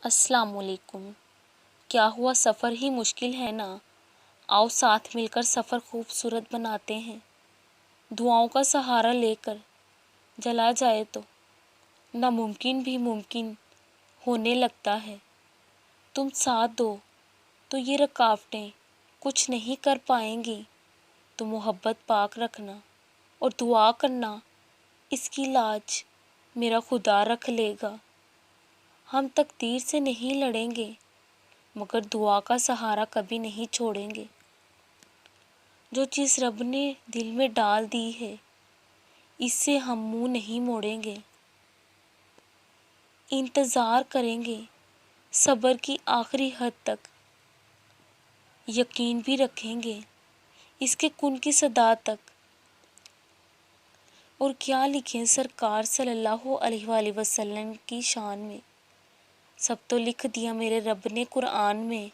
السلام علیکم۔ کیا ہوا سفر ہی مشکل ہے نا؟ آؤ ساتھ مل کر سفر خوبصورت بناتے ہیں۔ دعاؤں کا سہارا لے کر چلا جائے تو ناممکن بھی ممکن ہونے لگتا ہے۔ تم ساتھ دو تو یہ رکاوٹیں کچھ نہیں کر پائیں گی۔ تو محبت پاک رکھنا اور دعا کرنا، اس کی لاج میرا خدا رکھ لے گا۔ ہم تقدیر سے نہیں لڑیں گے مگر دعا کا سہارا کبھی نہیں چھوڑیں گے۔ جو چیز رب نے دل میں ڈال دی ہے اس سے ہم منہ نہیں موڑیں گے۔ انتظار کریں گے صبر کی آخری حد تک، یقین بھی رکھیں گے اس کے کن کی صدا تک۔ اور کیا لکھیں سرکار صلی اللہ علیہ وآلہ وسلم کی شان میں، سب تو لکھ دیا میرے رب نے قرآن میں۔